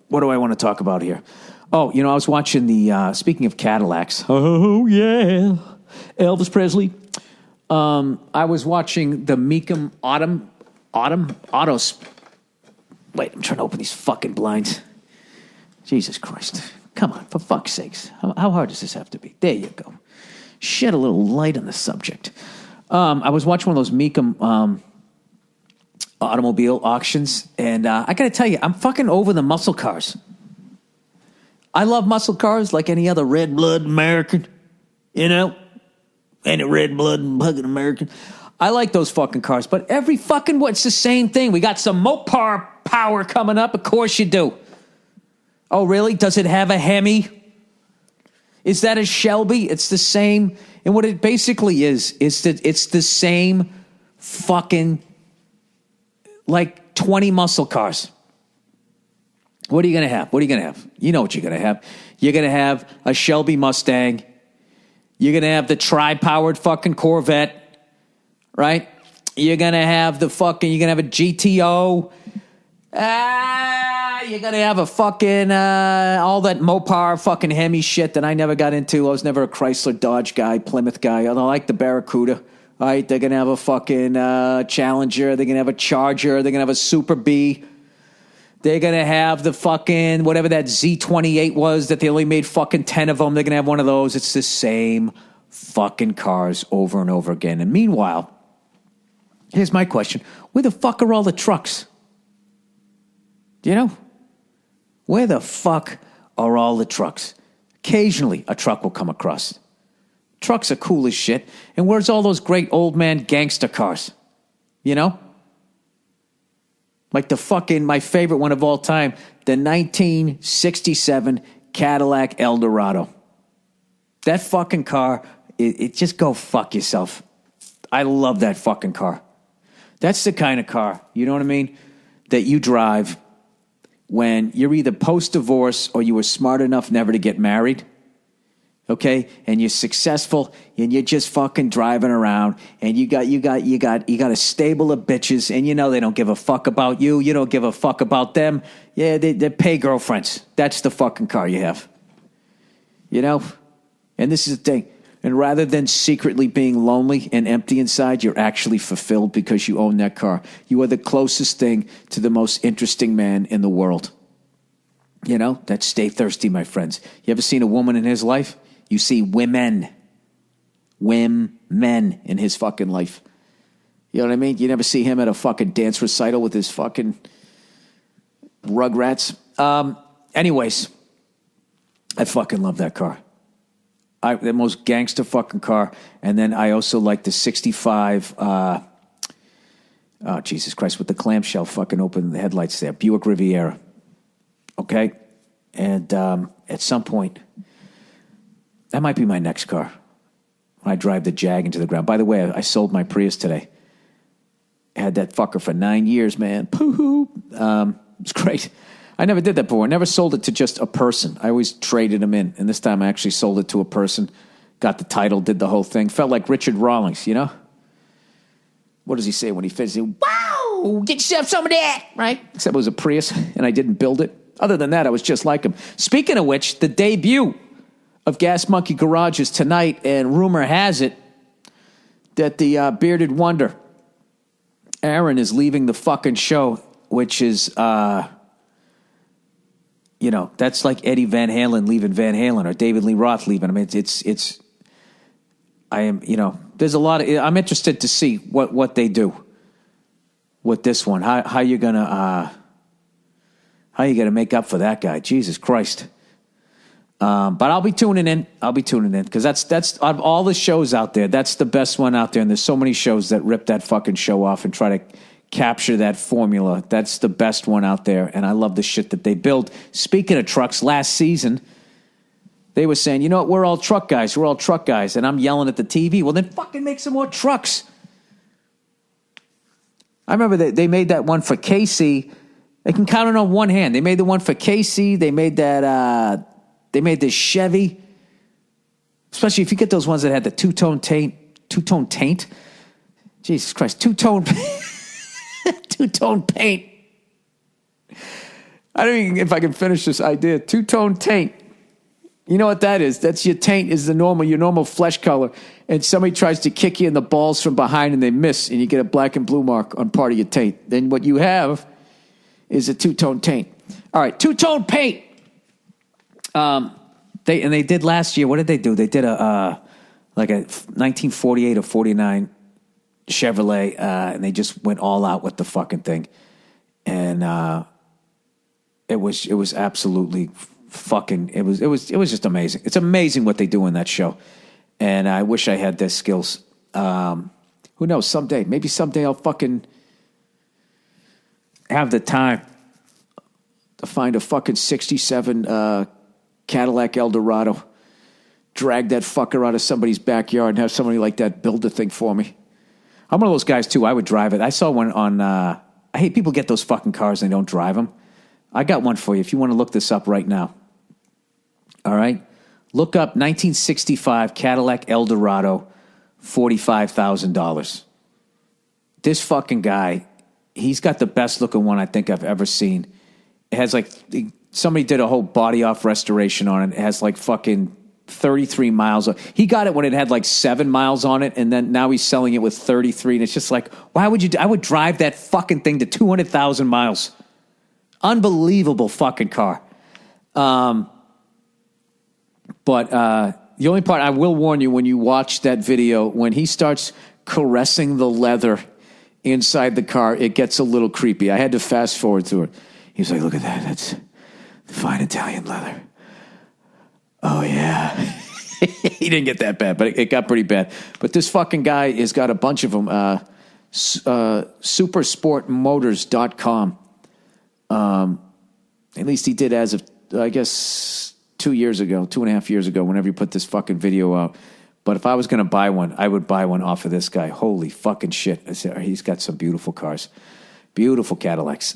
What do I want to talk about here? Oh, I was watching speaking of Cadillacs. Oh, yeah. Elvis Presley. I was watching the Mecum Autos. Wait, I'm trying to open these fucking blinds. Jesus Christ. Come on, for fuck's sakes. How hard does this have to be? There you go. Shed a little light on the subject. I was watching one of those Mecum automobile auctions, and I got to tell you, I'm fucking over the muscle cars. I love muscle cars like any other red-blood American, any red-blood fucking American. I like those fucking cars, but every fucking it's the same thing. We got some Mopar power coming up. Of course you do. Oh, really? Does it have a Hemi? Is that a Shelby? It's the same. And what it basically is that it's the same fucking, 20 muscle cars. What are you going to have? You know what you're going to have. You're going to have a Shelby Mustang. You're going to have the tri-powered fucking Corvette, right? You're going to have a GTO. You're going to have a fucking, all that Mopar fucking Hemi shit that I never got into. I was never a Chrysler Dodge guy, Plymouth guy. I like the Barracuda. All right, they're going to have a fucking Challenger. They're going to have a Charger. They're going to have a Super B. They're going to have the fucking, whatever that Z28 was that they only made fucking 10 of them. They're going to have one of those. It's the same fucking cars over and over again. And meanwhile, here's my question. Where the fuck are all the trucks? Where the fuck are all the trucks? Occasionally, a truck will come across. Trucks are cool as shit. And where's all those great old man gangster cars? Like my favorite one of all time, the 1967 Cadillac Eldorado. That fucking car, it just go fuck yourself. I love that fucking car. That's the kind of car, you know what I mean, that you drive when you're either post-divorce or you were smart enough never to get married. Okay, and you're successful, and you're just fucking driving around, and you got a stable of bitches, and they don't give a fuck about you. You don't give a fuck about them. Yeah, they're pay girlfriends. That's the fucking car you have. And this is the thing. And rather than secretly being lonely and empty inside, you're actually fulfilled because you own that car. You are the closest thing to the most interesting man in the world. That's stay thirsty, my friends. You ever seen a woman in his life? You see women in his fucking life. You know what I mean? You never see him at a fucking dance recital with his fucking Rugrats. Anyways, I fucking love that car. The most gangster fucking car. And then I also like the 65, Jesus Christ, with the clamshell fucking open the headlights there. Buick Riviera. Okay? And at some point, that might be my next car. When I drive the Jag into the ground. By the way, I sold my Prius today. I had that fucker for 9 years, man. Poo-hoo. It's great. I never did that before. I never sold it to just a person. I always traded them in. And this time I actually sold it to a person. Got the title, did the whole thing. Felt like Richard Rawlings, What does he say when he finishes? Wow, get yourself some of that, right? Except it was a Prius, and I didn't build it. Other than that, I was just like him. Speaking of which, the debut of Gas Monkey Garage is tonight, and rumor has it that the bearded wonder, Aaron, is leaving the fucking show, which is, that's like Eddie Van Halen leaving Van Halen or David Lee Roth leaving. I mean, there's a lot of, I'm interested to see what they do with this one. How you gonna make up for that guy? Jesus Christ. But I'll be tuning in because that's out of all the shows out there, that's the best one out there. And there's so many shows that rip that fucking show off and try to capture that formula. That's the best one out there. And I love the shit that they build. Speaking of trucks, last season, they were saying, you know what, we're all truck guys. And I'm yelling at the TV. Well, then fucking make some more trucks. I remember they made that one for Casey. They can count it on one hand. They made the one for Casey. They made that, they made this Chevy. Especially if you get those ones that had the two-tone taint. Jesus Christ, two-tone paint. I don't even if I can finish this idea. Two-tone taint. You know what that is? That's your taint is your normal flesh color. And somebody tries to kick you in the balls from behind and they miss, and you get a black and blue mark on part of your taint. Then what you have is a two-tone taint. All right, two-tone paint. They did last year. What did they do? They did a 1948 or 49 Chevrolet, and they just went all out with the fucking thing. And it was absolutely fucking. It was just amazing. It's amazing what they do in that show, and I wish I had their skills. Who knows? Someday, maybe someday I'll fucking have the time to find a fucking '67 Cadillac Eldorado, drag that fucker out of somebody's backyard, and have somebody like that build the thing for me. I'm one of those guys too. I would drive it. I saw one on. I hate people get those fucking cars and they don't drive them. I got one for you if you want to look this up right now. All right? Look up 1965 Cadillac Eldorado, $45,000. This fucking guy, he's got the best looking one I think I've ever seen. It has like, somebody did a whole body off restoration on it. It has like fucking 33 miles. He got it when it had like 7 miles on it, and then now he's selling it with 33. And it's just like, why would you I would drive that fucking thing to 200,000 miles. Unbelievable fucking car. But the only part I will warn you when you watch that video, when he starts caressing the leather inside the car, it gets a little creepy. I had to fast forward through it. He was like, look at that. That's fine Italian leather. Oh, yeah. He didn't get that bad, but it got pretty bad. But this fucking guy has got a bunch of them. Supersportmotors.com. At least he did as of, I guess, 2.5 years ago, whenever you put this fucking video out. But if I was going to buy one, I would buy one off of this guy. Holy fucking shit. He's got some beautiful cars. Beautiful Cadillacs.